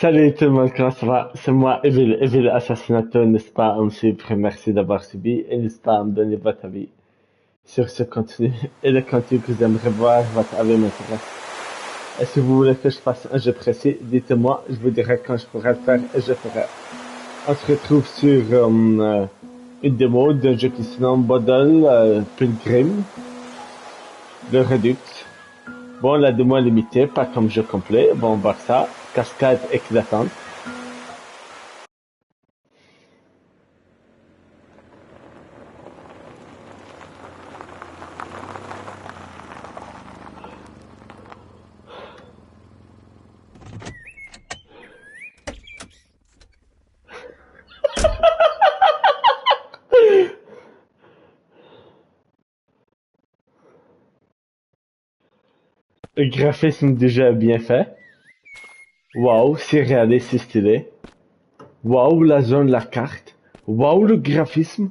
Salut tout le monde, comment ça va? C'est moi, Evil Assassinato, n'est-ce pas, à me suivre, merci d'avoir suivi, et n'hésitez pas à me donner votre avis sur ce contenu, et le contenu que vous aimeriez voir, votre avis m'intéresse. Est-ce que vous voulez que je fasse un jeu précis? Dites-moi, je vous dirai quand je pourrai le faire, et je ferai. On se retrouve sur une démo d'un jeu qui se nomme Bottle Pilgrim, le Redux. Bon, la démo est limitée, pas comme jeu complet, bon, on va voir ça. Cascade éclatante. Le graphisme du jeu est bien fait. Waouh, c'est réaliste, c'est stylé. Waouh, la zone, la carte. Waouh, le graphisme.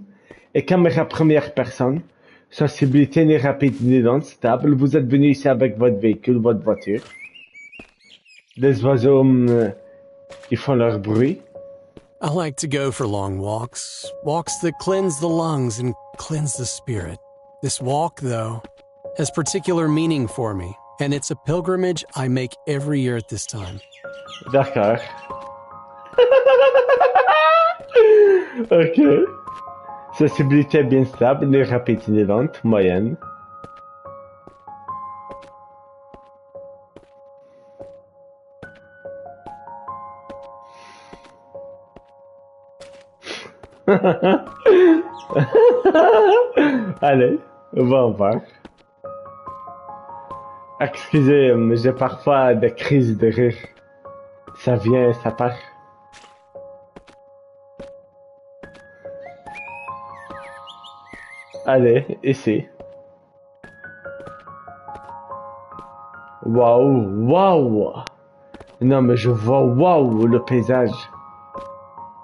Et caméra première personne. Sensibilité ni rapide ni lente, stable. Vous êtes venu ici avec votre véhicule, votre voiture. Des oiseaux qui font leur bruit. I like to go for long walks, walks that cleanse the lungs and cleanse the spirit. This walk, though, has particular meaning for me, and it's a pilgrimage I make every year at this time. D'accord. Ok. Sensibilité bien stable, ni rapide ni lente, moyenne. Allez, on va en voir. Excusez, j'ai parfois des crises de rire. Ça vient, ça part. Allez, ici. Waouh, waouh. Non, mais je vois waouh le paysage.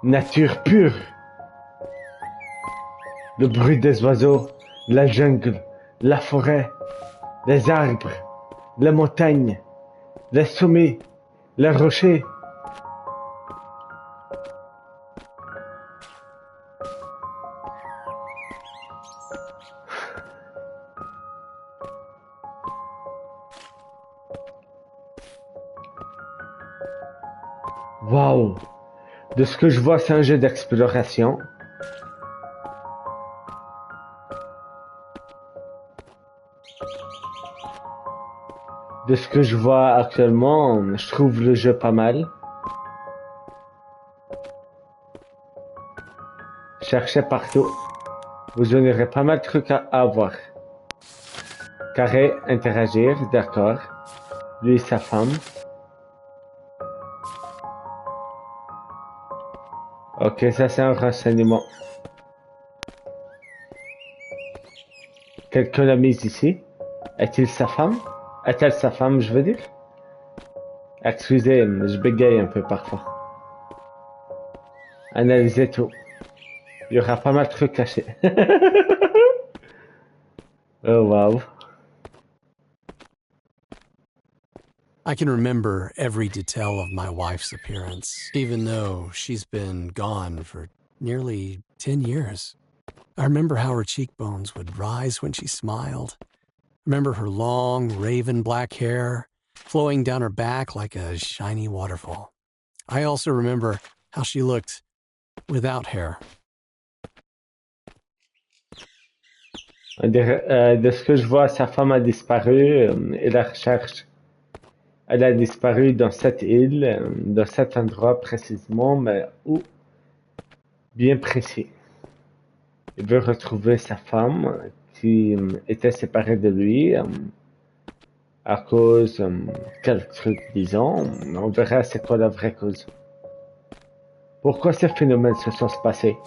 Nature pure. Le bruit des oiseaux, la jungle, la forêt, les arbres, les montagnes, les sommets, les rochers. Waouh. De ce que je vois, c'est un jeu d'exploration. De ce que je vois actuellement, je trouve le jeu pas mal. Cherchez partout. Vous en aurez pas mal de trucs à voir. Carré, interagir, d'accord. Lui et sa femme. Ok, ça c'est un renseignement. Quelqu'un l'a mise ici. Est-il sa femme? Est-elle sa femme, je veux dire? Excusez, je bégaye un peu parfois. Analysez tout. Il y aura pas mal de trucs cachés. Oh wow. I can remember every detail of my wife's appearance, even though she's been gone for nearly 10 years. I remember how her cheekbones would rise when she smiled. Remember her long, raven black hair flowing down her back like a shiny waterfall. I also remember how she looked without hair. De ce que je vois, sa femme a disparu et la recherche. Elle a disparu dans cette île, dans cet endroit précisément, mais où? Bien précis. Il veut retrouver sa femme qui était séparée de lui à cause quel truc, disons. On verra c'est quoi la vraie cause. Pourquoi ces phénomènes se sont passés?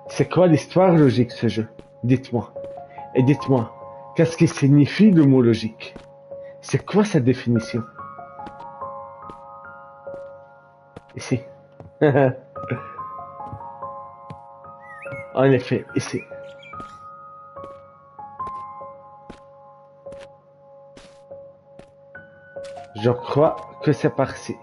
C'est quoi l'histoire logique de ce jeu? Dites-moi. Et dites-moi, qu'est-ce qui signifie le mot logique? C'est quoi sa définition? Ici. En effet, ici. Je crois que c'est par-ci.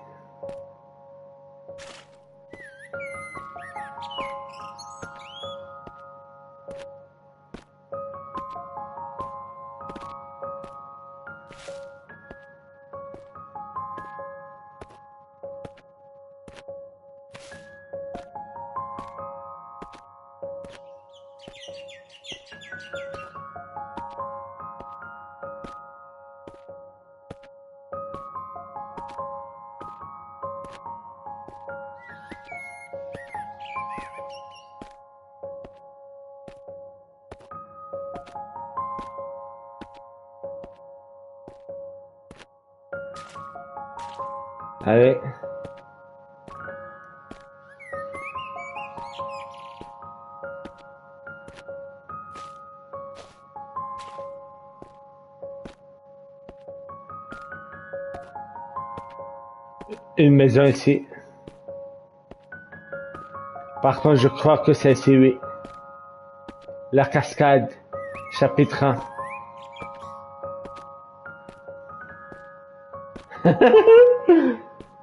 Allez. Une maison ici. Par contre, je crois que c'est ici, oui. La cascade. Chapitre 1.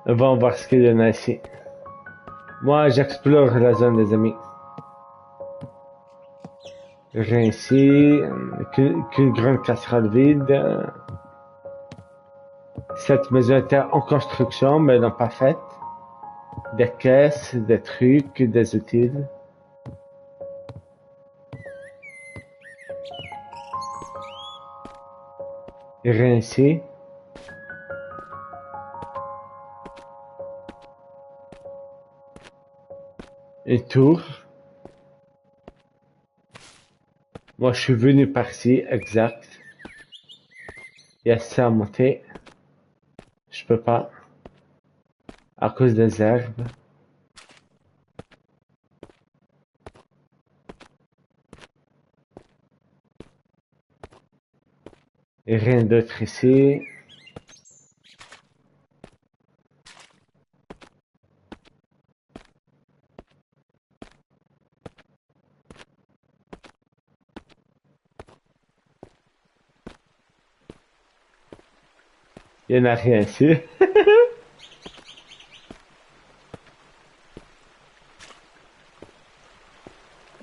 On va voir ce qu'il y en a ici. Moi, j'explore la zone, les amis. Rien ici. Qu'une grande casserole vide. Cette maison était en construction, mais non pas faite. Des caisses, des trucs, des outils. Rien ici. Une tour. Moi, je suis venu par ici, exact. Il y a ça à monter. Je peux pas. À cause des herbes. Et rien d'autre ici. Il n'y en a rien ici.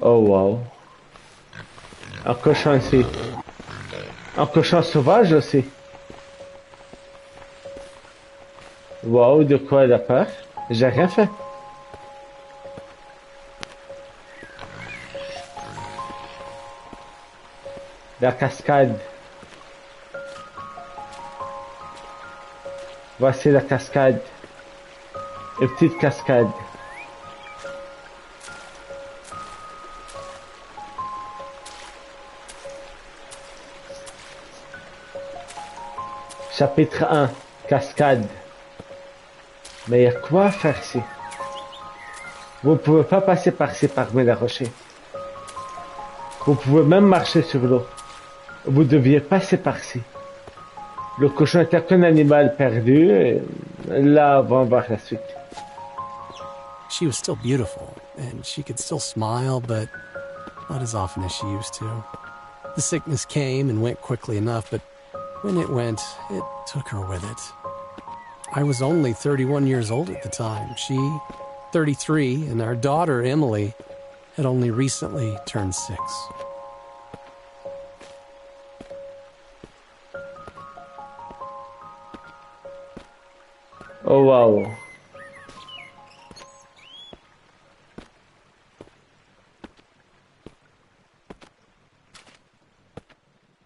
Oh wow. Un cochon ici. Un cochon sauvage aussi. Wow, de quoi elle a peur? J'ai rien fait. La cascade. Voici la cascade. Une petite cascade. Chapitre 1. Cascade. Mais il y a quoi à faire ici? Vous ne pouvez pas passer par-ci parmi les rochers. Vous pouvez même marcher sur l'eau. Vous deviez passer par-ci. Le cochon était qu'un animal perdu. Et là, on va voir la suite. She was still beautiful, and she could still smile, but not as often as she used to. The sickness came and went quickly enough, but when it went, it took her with it. I was only 31 years old at the time. She, 33, and our daughter, Emily, had only recently turned 6. Oh wow.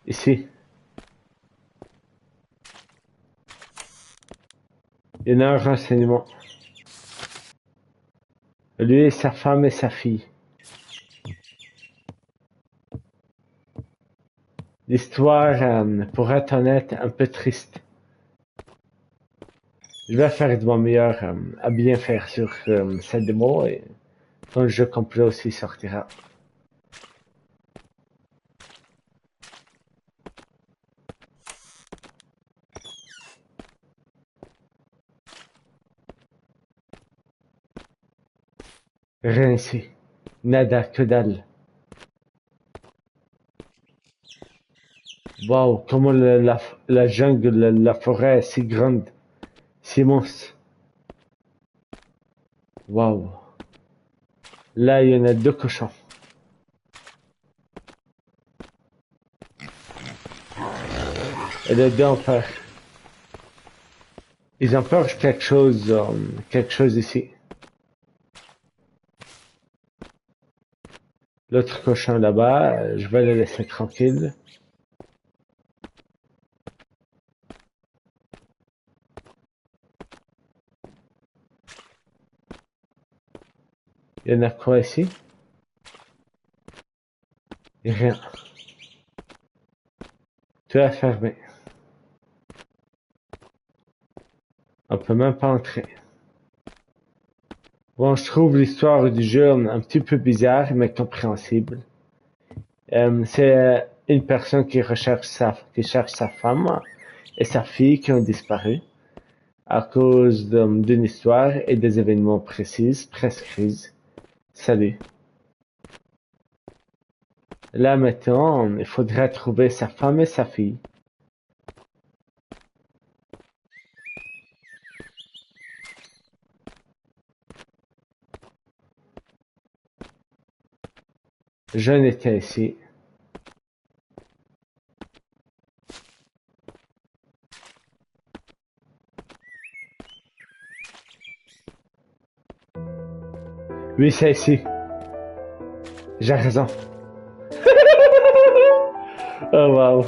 Ici. Il y en a un renseignement. Lui, sa femme et sa fille. L'histoire, pour être honnête, un peu triste. Je vais faire de mon meilleur à bien faire sur cette démo et quand le jeu complet aussi sortira. Rien ici. Nada, que dalle. Wow, comment la jungle, la forêt est si grande, si immense. Wow. Là, il y en a 2 cochons. Et les 2 ont peur. Ils ont peur de quelque chose ici. L'autre cochon là-bas, je vais le laisser tranquille. Il y en a quoi ici? Il y a rien. Tout est fermé. On peut même pas entrer. Bon, je trouve l'histoire du jeu un petit peu bizarre, mais compréhensible. C'est une personne qui cherche sa femme et sa fille qui ont disparu à cause d'une histoire et des événements précis, prescrits. Salut. Là maintenant, il faudrait trouver sa femme et sa fille. Je n'étais ici. Oui, c'est ici. J'ai raison. Oh wow.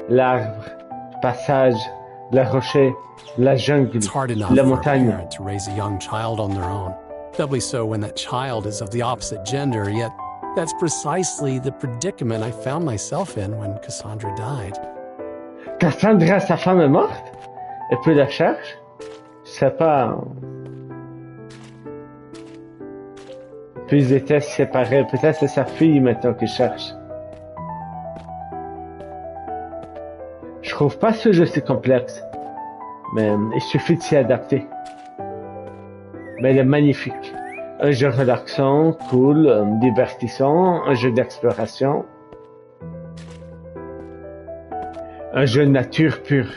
L'arbre, le passage, le rocher, la jungle, It's hard enough la for a montagne. parent to raise a young child on their own. Doubly so when that child is of the opposite gender, yet that's precisely the predicament I found myself in when Cassandra died. Cassandra, sa femme est morte? Et puis la cherche? Je sais pas. Puis ils étaient séparés. Peut-être c'est sa fille maintenant qui cherche. Je trouve pas ce jeu si complexe. Mais il suffit de s'y adapter. Mais il est magnifique. Un jeu relaxant, cool, divertissant, un jeu d'exploration. Un jeu de nature pure.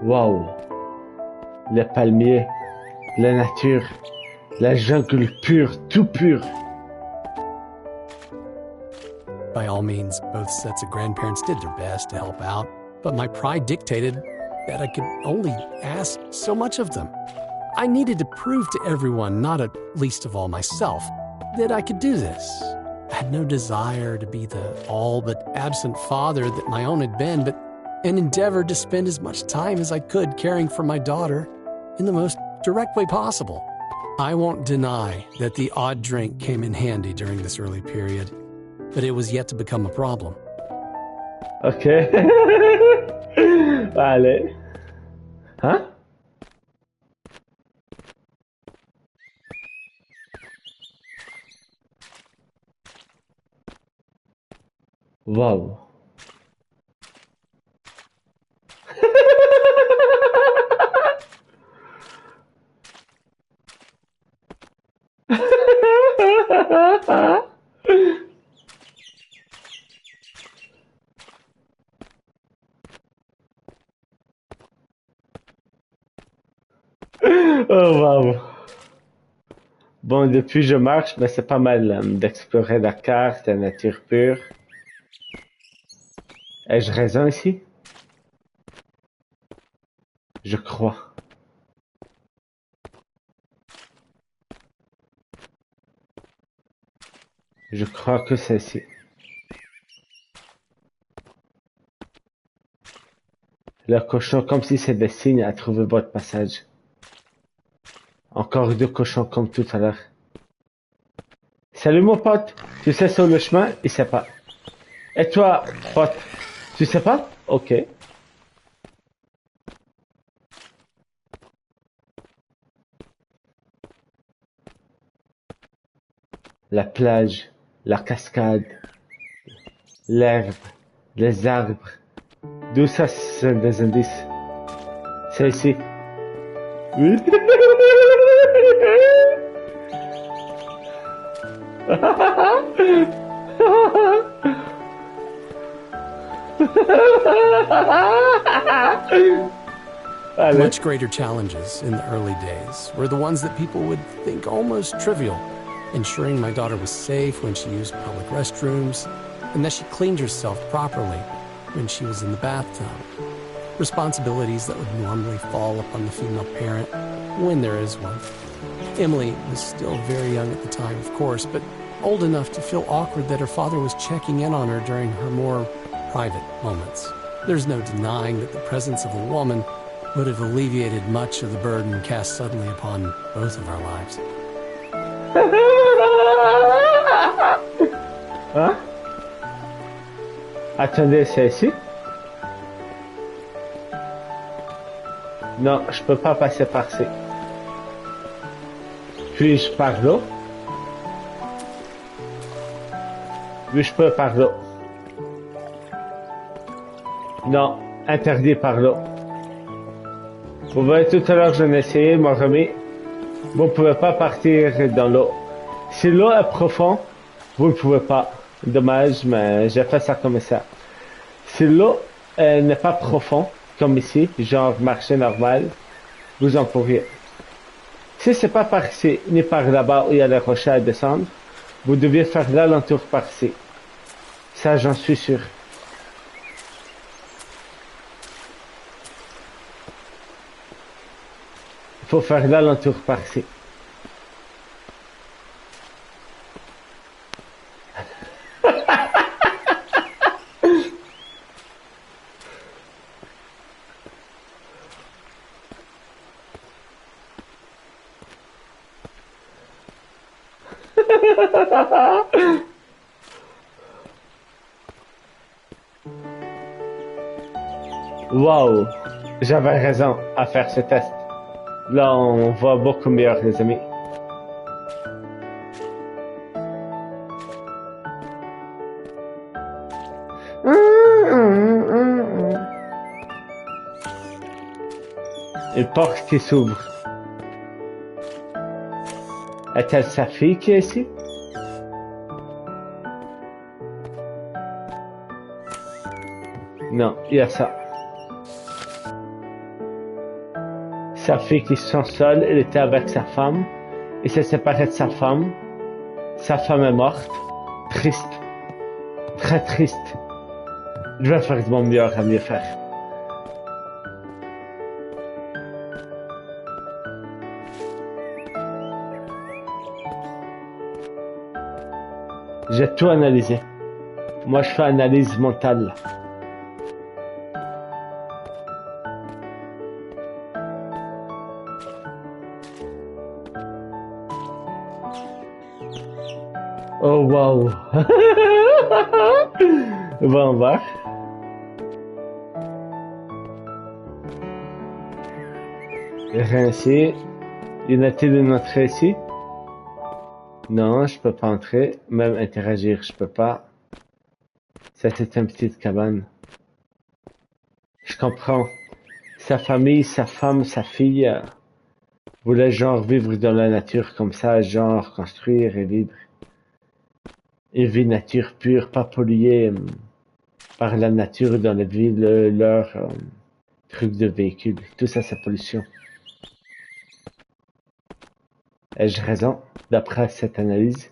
Wow. Les palmiers, la nature, la jungle pure, tout pur. By all means, both sets of grandparents did their best to help out, but my pride dictated that I could only ask so much of them. I needed to prove to everyone, not at least of all myself, that I could do this. I had no desire to be the all but absent father that my own had been, but an endeavor to spend as much time as I could caring for my daughter in the most direct way possible. I won't deny that the odd drink came in handy during this early period, but it was yet to become a problem. Ok. Allez. Hein? Wow. Oh wow. Bon, depuis je marche, mais c'est pas mal d'explorer la carte, la nature pure. Ai-je raison ici? Je crois. Je crois que c'est ici. Le cochon comme si c'est des signes à trouver votre passage. Encore deux cochons comme tout à l'heure. Salut mon pote, tu sais sur le chemin? Il sait pas. Et toi, pote, tu sais pas? Ok. La plage, la cascade, l'herbe, les arbres. D'où ça, c'est des indices? C'est ici. Oui. Allez. Much greater challenges in the early days were the ones that people would think almost trivial. Ensuring my daughter was safe when she used public restrooms, and that she cleaned herself properly when she was in the bathtub. Responsibilities that would normally fall upon the female parent when there is one. Emily was still very young at the time, of course, but old enough to feel awkward that her father was checking in on her during her more private moments. There's no denying that the presence of a woman would have alleviated much of the burden cast suddenly upon both of our lives. Hein? Attendez, c'est ici? Non, je peux pas passer par-ci. Puis-je par là? Oui, je peux par là. Non, interdit par là. Vous voyez, tout à l'heure, j'en ai essayé, mon remis. Vous ne pouvez pas partir dans l'eau. Si l'eau est profonde, vous ne pouvez pas. Dommage, mais j'ai fait ça comme ça. Si l'eau n'est pas profonde, comme ici, genre marché normal, vous en pourriez. Si c'est pas par ici, ni par là-bas où il y a les rochers à descendre, vous deviez faire l'alentour par ici. Ça, j'en suis sûr. Il faut faire l'alentour par ici. Wow, j'avais raison à faire ce test. Là, on voit beaucoup meilleur, les amis. Une porte qui s'ouvre. Est-elle sa fille qui est ici? Non, il y a ça. Sa fille qui se sent seule, elle était avec sa femme. Il s'est séparé de sa femme. Sa femme est morte. Triste. Très triste. Je vais faire de mon mieux à mieux faire. J'ai tout analysé. Moi, je fais analyse mentale. Oh wow. Bon, on va. Rien ici. Y en a-t-il une entrée ici? Non, je peux pas entrer. Même interagir, je peux pas. Ça, c'est une petite cabane. Je comprends. Sa famille, sa femme, sa fille voulaient genre vivre dans la nature comme ça, genre construire et vivre. Une vie nature pure, pas polluée par la nature dans les villes, leurs trucs de véhicules. Tout ça, c'est pollution. Ai-je raison, d'après cette analyse?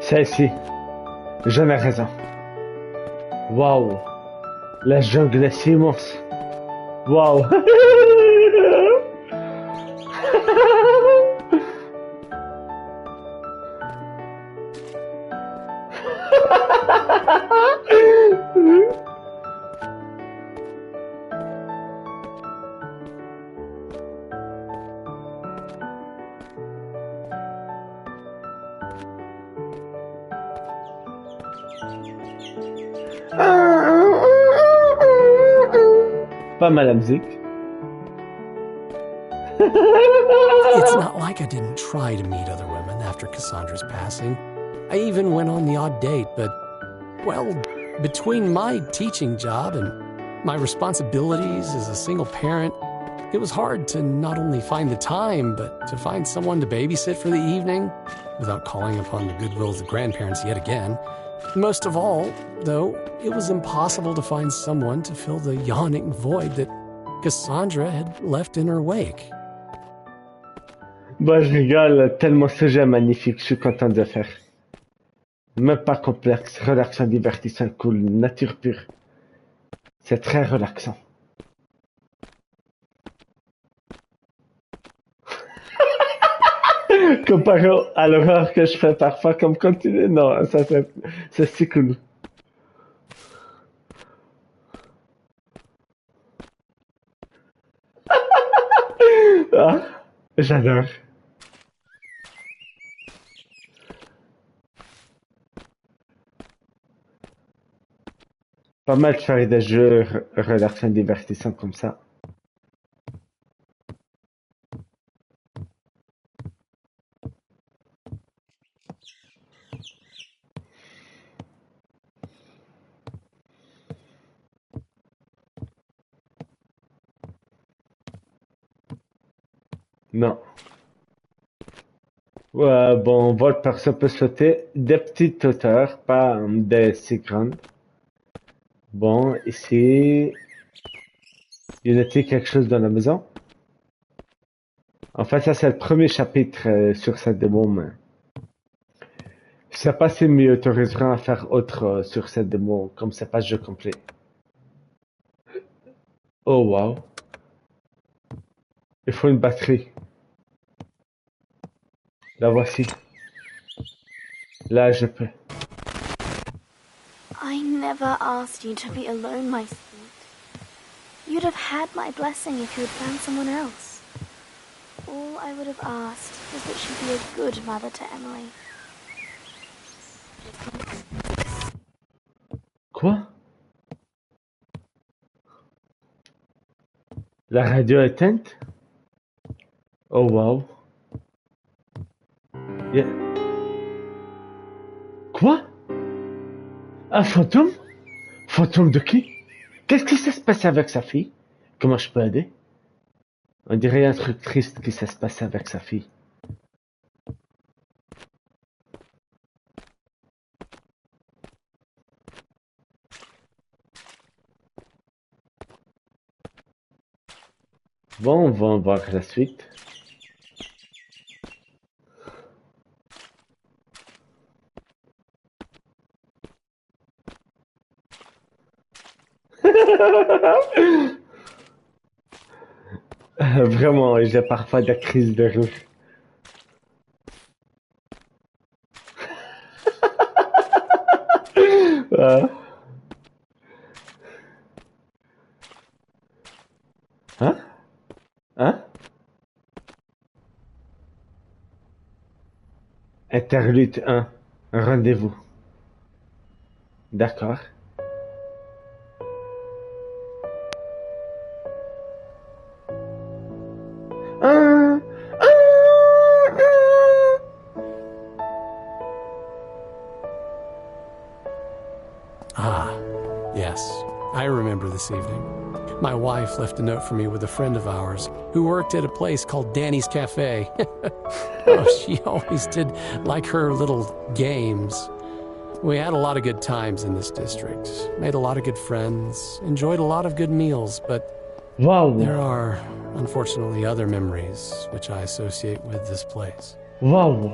Celle-ci, j'en ai raison. Waouh, la jungle est si immense. Waouh. Pas mal la musique. It's not like I didn't try to meet other women after Cassandra's passing. I even went on the odd date, but, well, Between my teaching job and my responsibilities as a single parent, it was hard to not only find the time, but to find someone to babysit for the evening without calling upon the goodwill of the grandparents yet again. Most of all, though, it was impossible to find someone to fill the yawning void that Cassandra had left in her wake. Bah, je rigole, tellement ce jeu est magnifique, je suis content de le faire. Même pas complexe, relaxant, divertissant, cool, nature pure. C'est très relaxant. Comparé à l'horreur que je fais parfois comme continu, non, ça c'est si cool. Ah, j'adore. Pas mal de faire des jeux relaxants, divertissants comme ça. Non. Ouais, bon, votre personne peut sauter des petites hauteurs, pas des si grandes. Bon, ici, y a-t-il quelque chose dans la maison? En fait, ça c'est le premier chapitre sur cette démo, mais je sais pas s'ils m'y autoriseront à faire autre sur cette démo, comme c'est pas le jeu complet. Oh wow, il faut une batterie. La voici. Là, je peux. I never asked you to be alone, my sweet. You'd have had my blessing if you had found someone else. All I would have asked was that she be a good mother to Emily. Quoi? La radio est éteinte? Oh wow. Yeah. Quoi? Un fantôme? Fantôme de qui? Qu'est-ce qui s'est passé avec sa fille? Comment je peux aider? On dirait un truc triste qui s'est passé avec sa fille. Bon, on va voir la suite. Vraiment, j'ai parfois des crises de rire. Euh, Hein? Hein? Interlude 1. Un rendez-vous. D'accord. Ah, ah, ah. Ah, yes, I remember this evening. My wife left a note for me with a friend of ours who worked at a place called Danny's Cafe. Oh, she always did like her little games. We had a lot of good times in this district, made a lot of good friends, enjoyed a lot of good meals, but Wow. there are, unfortunately, other memories which I associate with this place. Wow.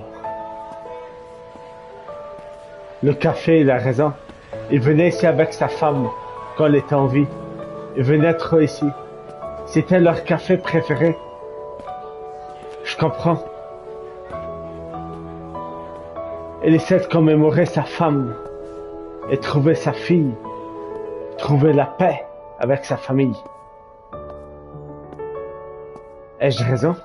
Le café, il a raison. Il venait ici avec sa femme quand elle était en vie. Il venait trop ici. C'était leur café préféré. Je comprends. Il essaie de commémorer sa femme et trouver sa fille. Trouver la paix avec sa famille. Ai-je raison?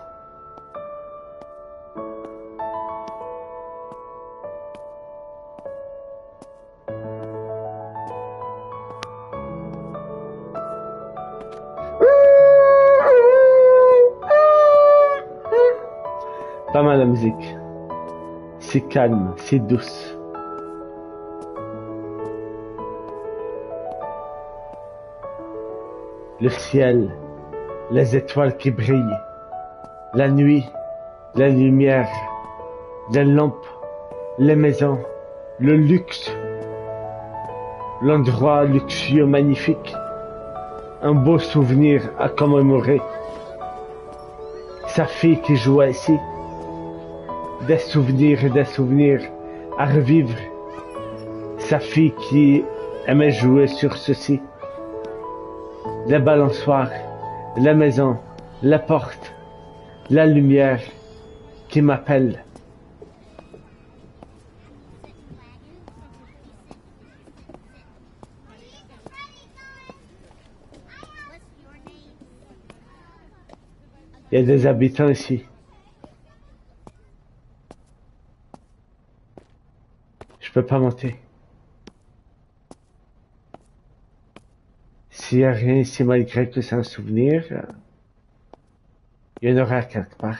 Pas mal la musique. Si calme, si douce. le ciel, les étoiles qui brillent, la nuit, la lumière, les lampes, les maisons, le luxe, l'endroit luxueux magnifique, un beau souvenir à commémorer, sa fille qui jouait ici, des souvenirs et des souvenirs à revivre, sa fille qui aimait jouer sur ceci, les balançoires, la maison, la porte, la lumière qui m'appelle. Il y a des habitants ici. Je peux pas monter. S'il y a rien ici malgré que c'est un souvenir, il y en aura quelque part.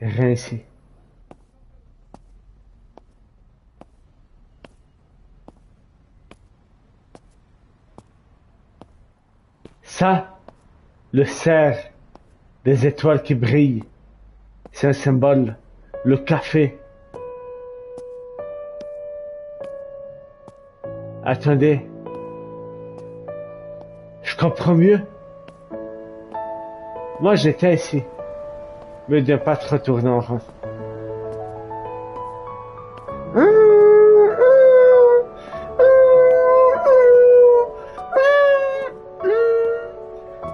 Il y a rien ici. Ça, le cerf des étoiles qui brillent, c'est un symbole. Le café. Attendez. Je comprends mieux. Moi, j'étais ici. Mais de ne pas te retourner en rond.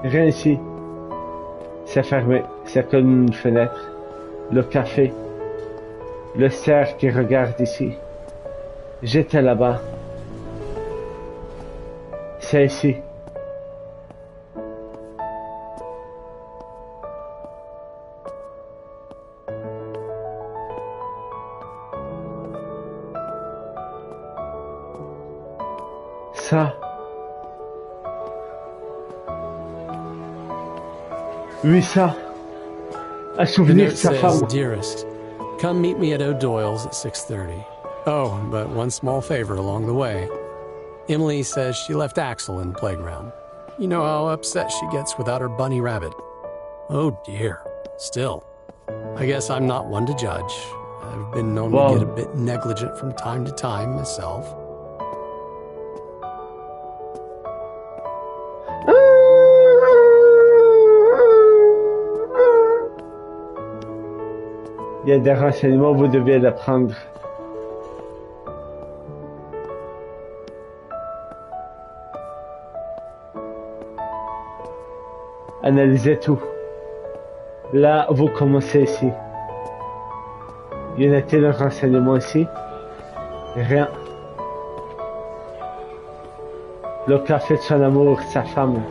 Rien ici. C'est fermé. C'est comme une fenêtre. Le café. Le cerf qui regarde ici. J'étais là-bas. C'est ici. Ça. Oui, ça. Un The souvenir note de sa says, femme. "Dearest, come meet me at O'Doyle's at 6:30. Oh, but one small favor along the way. Emily says she left Axel in the playground. You know how upset she gets without her bunny rabbit. Oh dear. Still, I guess I'm not one to judge. I've been known Wow. to get a bit negligent from time to time myself." Il y a des renseignements, vous devez les prendre. Analysez tout. Là, vous commencez ici. Y en a-t-il un renseignement ici? Rien. Le café de son amour, sa femme.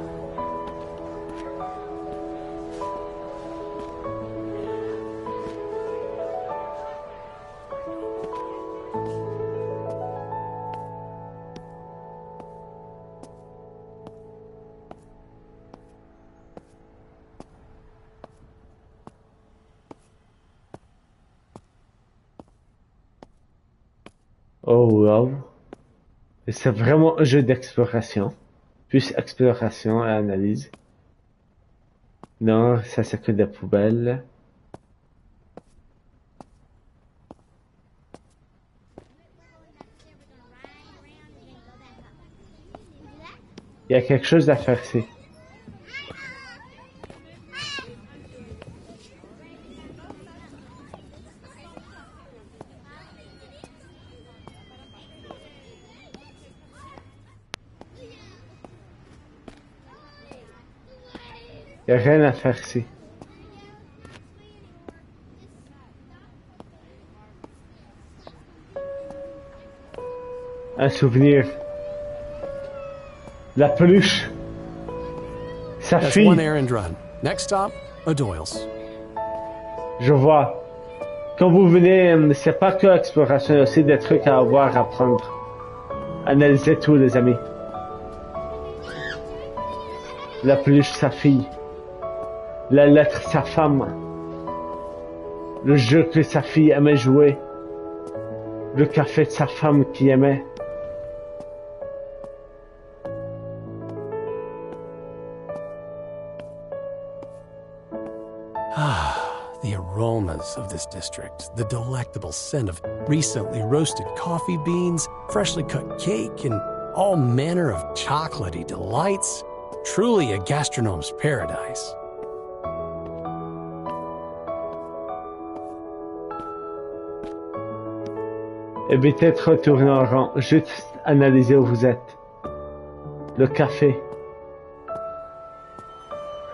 Oh wow. Et c'est vraiment un jeu d'exploration. Plus exploration et analyse. Non, ça c'est que des poubelles. Il y a quelque chose à faire ici. Il n'y a rien à faire ici. Un souvenir. La peluche. Sa That's fille. one errand run. Next stop, O'Doyle's. Je vois. Quand vous venez, c'est pas que exploration, il y a aussi des trucs à avoir, à prendre. Analysez tout, les amis. La peluche, sa fille. La lettre, sa femme. Le jeu que sa fille aimait jouer. Le café de sa femme qui aimait. The aromas of this district, the delectable scent of recently roasted coffee beans, freshly cut cake, and all manner of chocolatey delights. Truly a gastronome's paradise. Évitez de retourner en rang, juste analysez où vous êtes. Le café.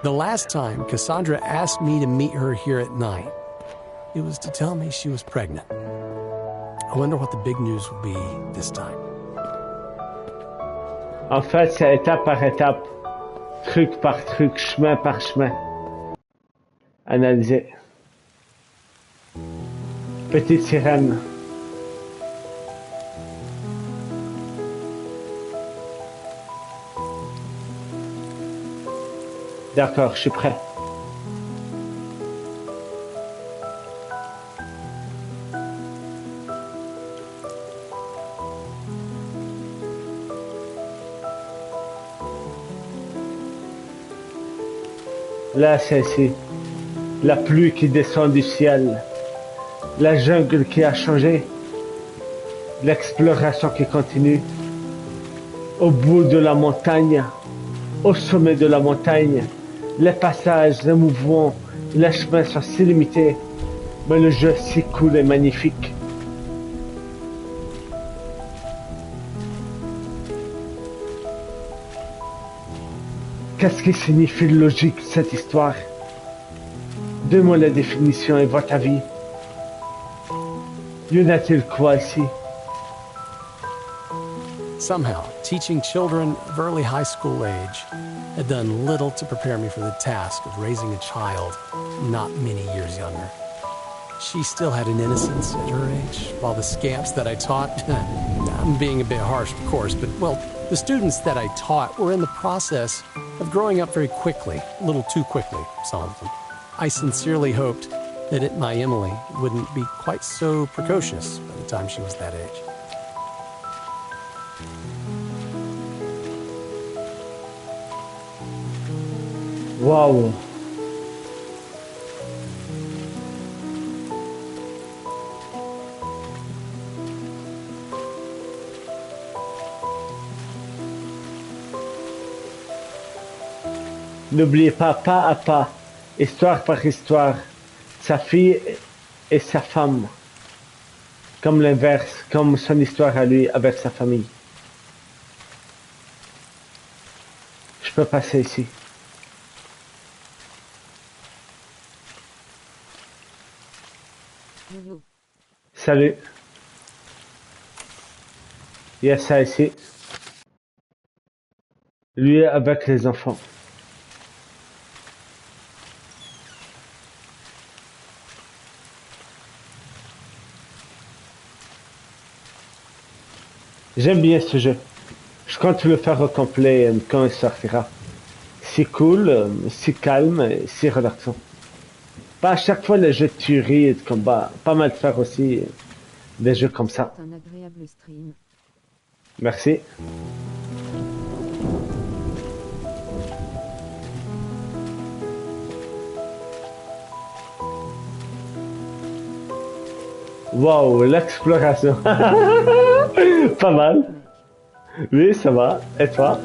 The last time Cassandra asked me to meet her here at night, it was to tell me she was pregnant. I wonder what the big news will be this time. En fait, c'est étape par étape, truc par truc, chemin par chemin. Analysez. Petite sirène. D'accord, je suis prêt. Là, c'est ici. La pluie qui descend du ciel. La jungle qui a changé. L'exploration qui continue. Au bout de la montagne. Au sommet de la montagne. Les passages, les mouvements, les chemins sont si limités. Mais le jeu si cool et magnifique. Qu'est-ce qui signifie logique cette histoire? Donne-moi la définition et votre avis. Y en a-t-il quoi ici? Somehow, teaching children of early high school age had done little to prepare me for the task of raising a child not many years younger. She still had an innocence at her age, while the scamps that I taught, I'm being a bit harsh, of course, but, well, the students that I taught were in the process of growing up very quickly, a little too quickly, some of them. I sincerely hoped that my Emily wouldn't be quite so precocious by the time she was that age. Waouh! N'oubliez pas à pas, histoire par histoire, sa fille et sa femme, comme l'inverse, comme son histoire à lui avec sa famille. Je peux passer ici. Salut. Il y a ça ici. Lui avec les enfants. J'aime bien ce jeu. Je compte le faire au complet quand il sortira. Si cool, si calme, si relaxant. Pas à chaque fois les jeux de tuerie et de combat. Pas mal de faire aussi des jeux comme ça. Un agréable stream. Merci. Wow, l'exploration. Pas mal. Oui, ça va. Et toi?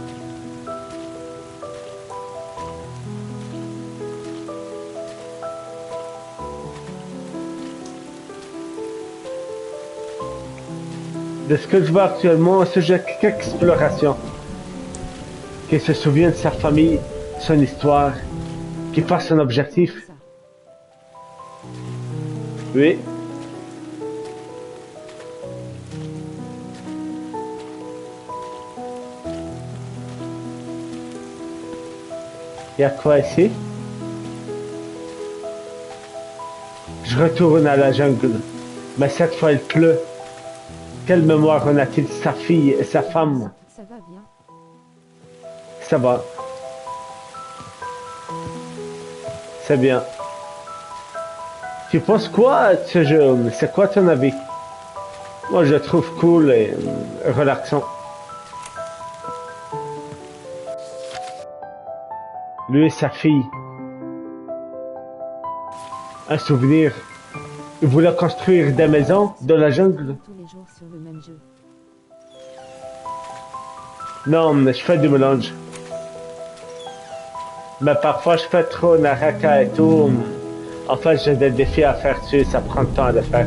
De ce que je vois actuellement, ce jeu qu'exploration. Qui se souvient de sa famille, son histoire, qui fasse son objectif. Ça. Oui. Il y a quoi ici? Je retourne à la jungle, mais cette fois il pleut. Quelle mémoire en a-t-il de sa fille et sa femme? Ça va bien. Ça va. C'est bien. Tu penses quoi de ce jeu? C'est quoi ton avis? Moi, je le trouve cool et relaxant. Lui et sa fille, un souvenir. Ils voulaient construire des maisons dans la jungle. Tous les jours sur le même jeu. Non, mais je fais du mélange. Mais parfois, je fais trop Naraka et tout. En fait, j'ai des défis à faire dessus, ça prend le temps à le faire.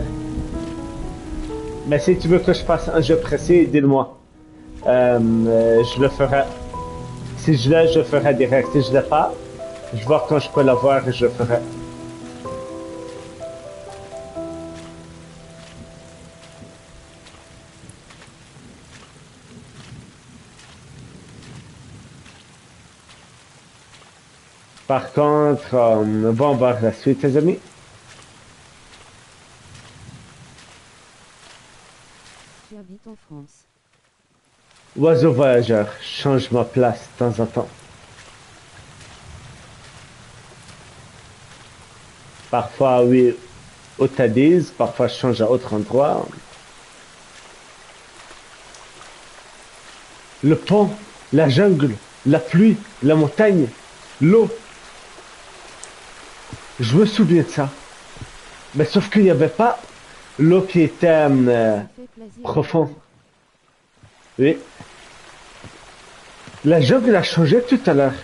Mais si tu veux que je fasse un jeu précis, dis-le-moi. Je le ferai. Si je l'ai, je le ferai direct. Si je l'ai pas, je vois quand je peux l'avoir et je le ferai. Par contre, on va voir la suite, les amis. Tu habites en France. Oiseau voyageur, je change ma place de temps en temps. Parfois, oui, au Tadiz, parfois je change à autre endroit. Le pont, la jungle, la pluie, la montagne, l'eau. Je me souviens de ça. Mais sauf qu'il n'y avait pas l'eau qui était Ça fait plaisir. profonde. Oui. La jungle a changé tout à l'heure.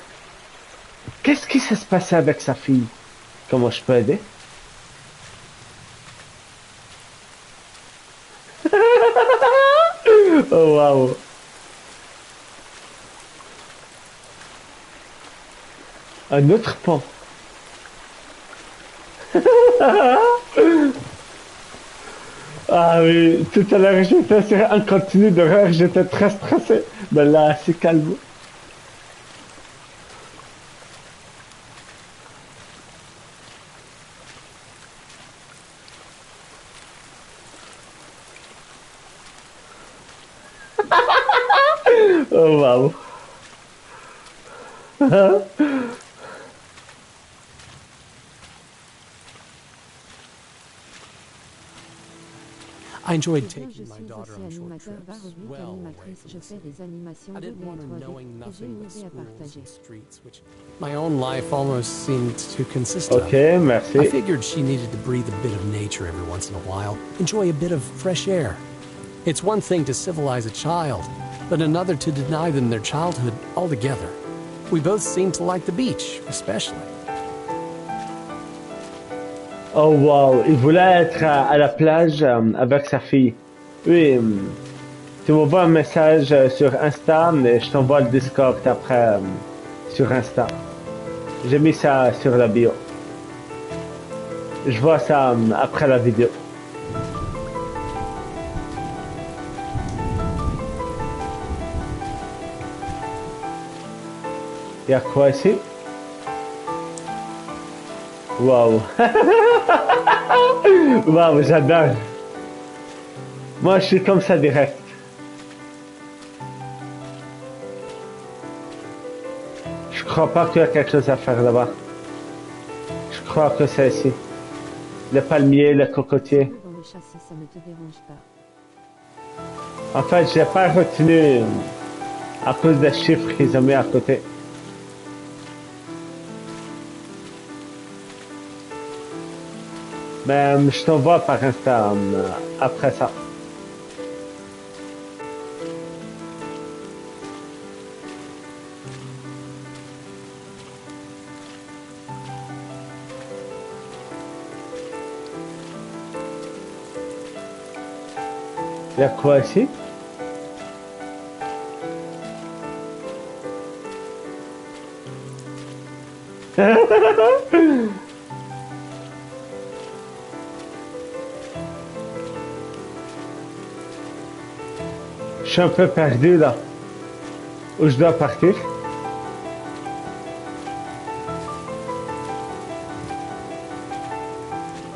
Qu'est-ce qui s'est passé avec sa fille? Comment je peux aider? Oh waouh. Un autre pont. Ah oui, tout à l'heure j'étais sur un continu d'horreur, j'étais très stressé. Mais là, c'est calme. Oh waouh. I enjoyed Eh bien, je taking my suis daughter aussi on short animateur, trips, rubrique well away animatrice. from Je the fais city. des animations I de didn't want her lettres knowing et j'ai nothing une but idée à schools partager. and streets, which my own life almost seemed to consist Ok, of. I merci. figured she needed to breathe a bit of nature every once in a while, enjoy a bit of fresh air. It's one thing to civilize a child, but another to deny them their childhood altogether. We both seem to like the beach, especially. Oh wow, il voulait être à la plage avec sa fille. Oui, tu m'envoies un message sur Insta, mais je t'envoie le Discord après sur Insta. J'ai mis ça sur la bio. Je vois ça après la vidéo. Il y a quoi ici? Waouh! Waouh, j'adore! Moi, je suis comme ça direct. Je crois pas qu'il y a quelque chose à faire là-bas. Je crois que c'est ici. Le palmier, le cocotier. Dans le châssis, ça ne te dérange pas. En fait, j'ai pas retenu à cause des chiffres qu'ils ont mis à côté. Mais je t'envoie par Insta après ça. Il y a quoi ici? Je suis un peu perdu là. Où je dois partir?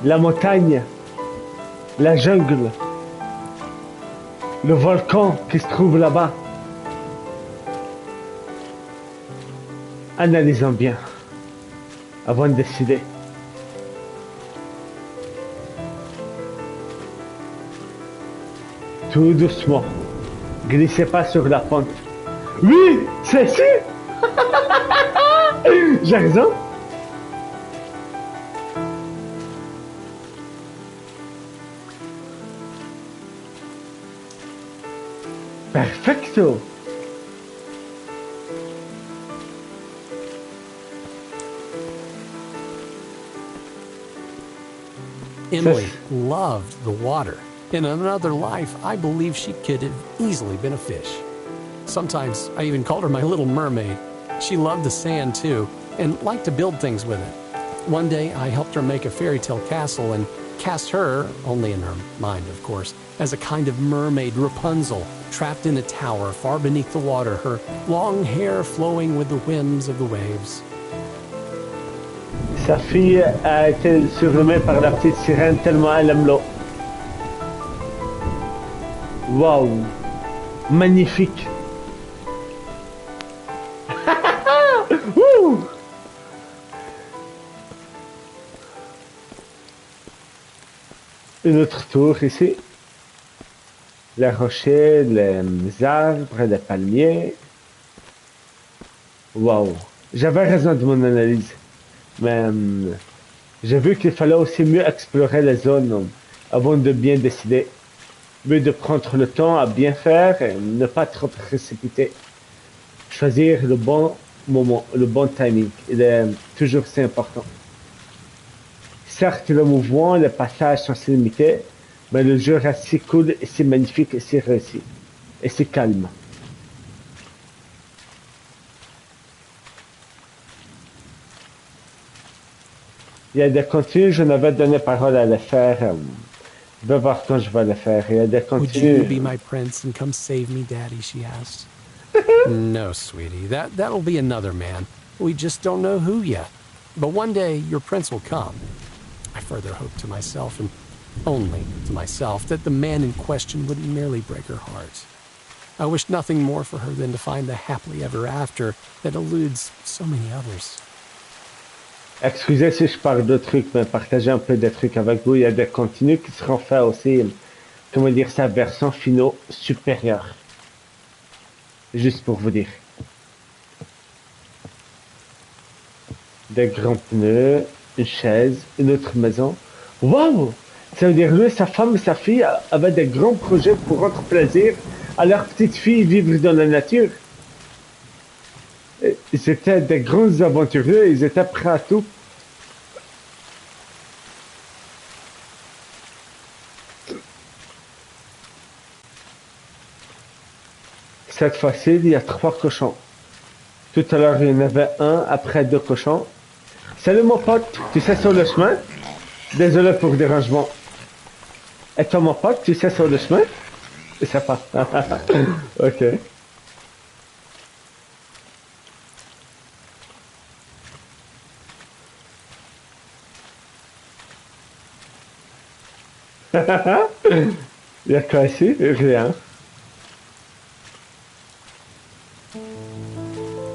La montagne, la jungle, le volcan qui se trouve là-bas. Analysons bien avant de décider. Tout doucement. Glissez pas sur la pente. Oui, c'est ici. J'ai raison. Perfecto. Emily loved the water. In another life, I believe she could have easily been a fish. Sometimes I even called her my little mermaid. She loved the sand too, and liked to build things with it. One day, I helped her make a fairy tale castle and cast her, only in her mind of course, as a kind of mermaid Rapunzel, trapped in a tower far beneath the water, her long hair flowing with the whims of the waves. Sa fille a été surnommée par la petite sirène tellement elle aime l'eau. Waouh! Magnifique! Wouh! Une autre tour ici. Les rochers, les arbres, les palmiers. Waouh! J'avais raison de mon analyse. Mais j'ai vu qu'il fallait aussi mieux explorer les zones avant de bien décider. Mieux de prendre le temps à bien faire et ne pas trop précipiter. Choisir le bon moment, le bon timing. Il est toujours si important. Certes, le mouvement, les passages sont si limités, mais le jeu reste si cool et si magnifique et si réussi. Et si calme. Il y a des contenus, je n'avais donné parole à les faire. Je vais voir quand je vais le faire. Il y a des Would you contenus. be my prince and come save me, Daddy? She asked. No, sweetie. That'll be another man. We just don't know who yet. But one day your prince will come. I further hope to myself, and only to myself, that the man in question wouldn't merely break her heart. I wish nothing more for her than to find the happily ever after that eludes so many others. Excusez si je parle de trucs, mais partager un peu des trucs avec vous. Il y a des contenus qui seront faits aussi, comment dire ça, version finaux supérieure. Juste pour vous dire. Des grands pneus, une chaise, une autre maison. Waouh! Ça veut dire lui, sa femme et sa fille avaient des grands projets pour rendre plaisir à leur petite fille vivre dans la nature. Ils étaient des grands aventuriers, ils étaient prêts à tout. Cette fois-ci, il y a 3 cochons. Tout à l'heure, il y en avait un, après 2 cochons. Salut mon pote, tu sais sur le chemin? Désolé pour le dérangement. Et toi mon pote, tu sais sur le chemin? Je sais pas. Ok. Il y a quoi ici? Rien.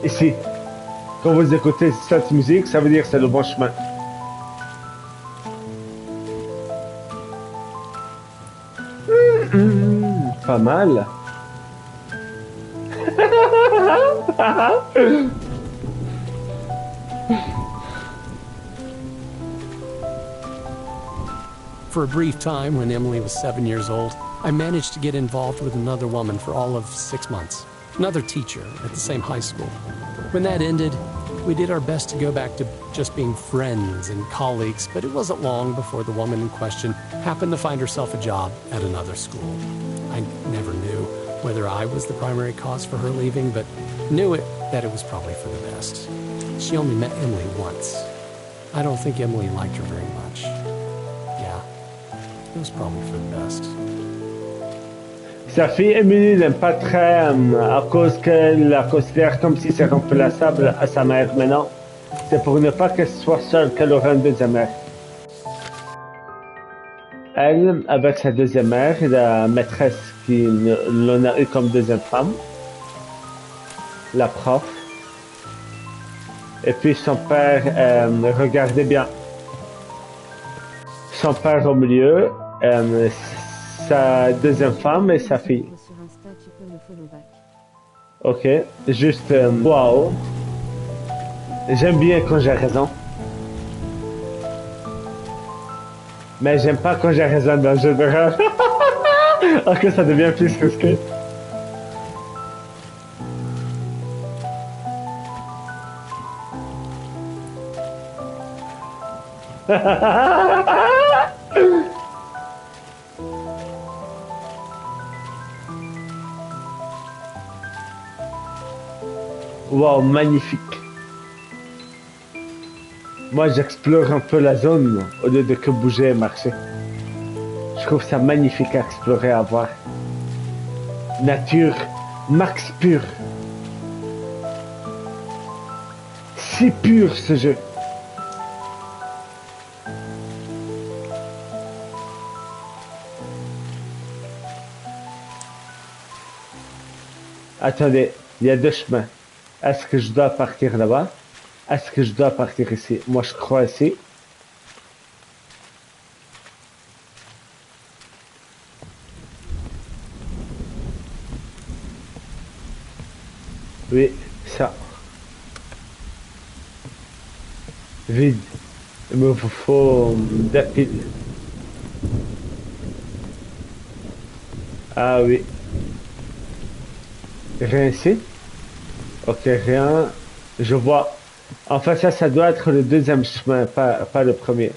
Ici. Quand vous écoutez cette musique, ça veut dire que c'est le bon chemin. Pas mal. For a brief time, when Emily was 7 years old, I managed to get involved with another woman for all of 6 months. Another teacher at the same high school. When that ended, we did our best to go back to just being friends and colleagues, but it wasn't long before the woman in question happened to find herself a job at another school. I never knew whether I was the primary cause for her leaving, but knew that it was probably for the best. She only met Emily once. I don't think Emily liked her very much. Yeah, it was probably for the best. Sa fille Emily l'aime pas très à cause qu'elle la considère comme si c'est remplaçable à sa mère. Mais non, c'est pour ne pas qu'elle soit seule qu'elle aura une deuxième mère. Elle, avec sa deuxième mère et la maîtresse qui l'en a eu comme deuxième femme, la prof, et puis son père, regardez bien, son père au milieu, sa deuxième femme et sa fille. Sur Insta, tu peux me follow back. Ok, juste wow. J'aime bien quand j'ai raison. Mais j'aime pas quand j'ai raison dans le jeu d'horreur. Ok, ça devient plus risqué. Wow, magnifique. Moi, j'explore un peu la zone au lieu de que bouger et marcher. Je trouve ça magnifique à explorer, à voir. Nature, max pur. Si pur ce jeu. Attendez, il y a deux chemins. Est-ce que je dois partir là-bas? Est-ce que je dois partir ici? Moi, je crois ici. Oui, ça. Vide. Il me faut des piles. Ah oui. Rien ici? Ok, rien. Je vois. En fait, ça doit être le deuxième chemin, pas le premier.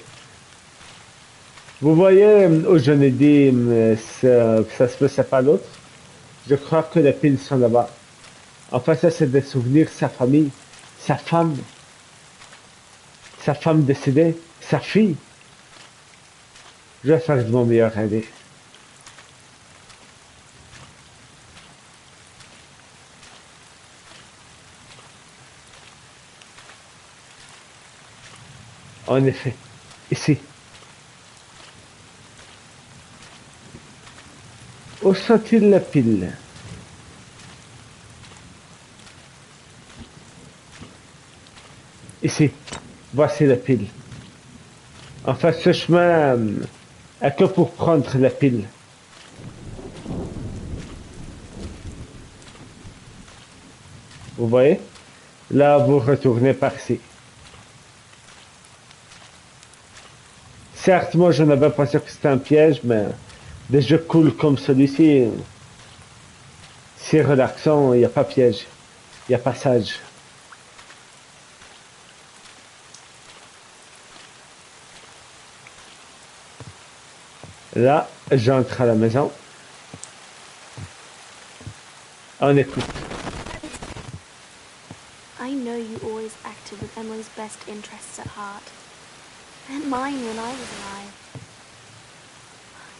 Vous voyez où je l'ai dit, ça se peut, c'est pas l'autre? Je crois que les piles sont là-bas. En fait, ça, c'est des souvenirs, sa famille, sa femme décédée, sa fille. Je vais faire de mon meilleur, allez. En effet, ici. Où sont-ils les piles? Ici. Voici les piles. En fait, ce chemin est que pour prendre les piles. Vous voyez? Là, vous retournez par ici. Certes, moi, je n'avais pas pensé que c'était un piège, mais des jeux cool comme celui-ci, c'est relaxant, il n'y a pas piège, il y a passage. Là, j'entre à la maison. On écoute. I know you always acted with Emily's best interests at heart. And mine when I was alive.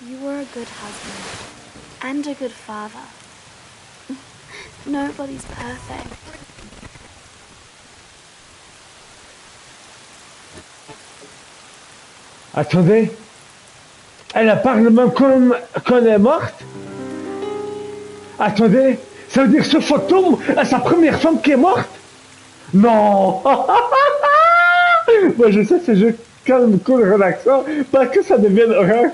You were a good husband. And a good father. Nobody's perfect. Attendez, elle parle même comme quand elle est morte. Attendez, ça veut dire ce fantôme est sa première femme qui est morte? Non. Moi je sais, c'est juste calme, cool, relaxant, pas que ça devienne horreur.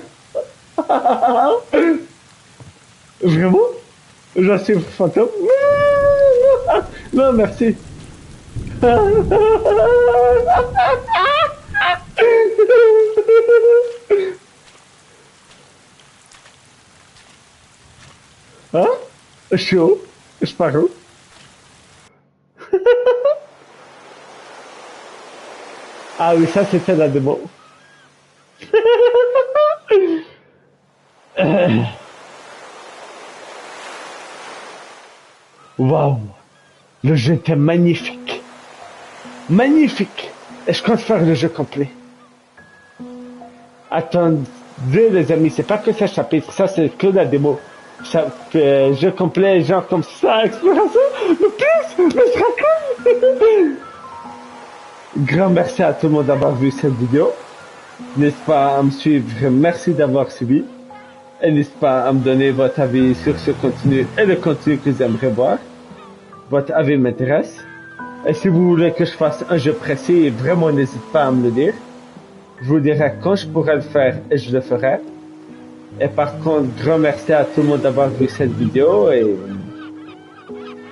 Vraiment? Je suis fantôme? Non, merci. Hein? Je suis où? Je pars où? Ah oui, ça c'était la démo. Waouh! Le jeu était magnifique. Magnifique! Et je compte faire le jeu complet. Attendez les amis, c'est pas que ce chapitre, ça c'est que la démo. Jeu complet, genre comme ça, exploration, le plus, le sera. Grand merci à tout le monde d'avoir vu cette vidéo. N'hésitez pas à me suivre, merci d'avoir suivi. Et n'hésitez pas à me donner votre avis sur ce contenu et le contenu que vous aimeriez voir. Votre avis m'intéresse. Et si vous voulez que je fasse un jeu précis, vraiment n'hésitez pas à me le dire. Je vous dirai quand je pourrai le faire et je le ferai. Et par contre, grand merci à tout le monde d'avoir vu cette vidéo et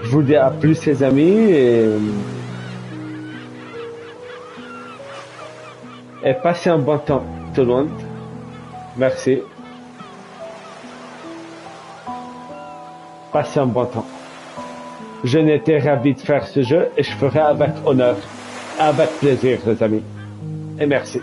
je vous dis à plus les amis et passez un bon temps tout le monde. Merci. Passez un bon temps. Je n'étais ravi de faire ce jeu et je ferai avec honneur, avec plaisir les amis. Et merci.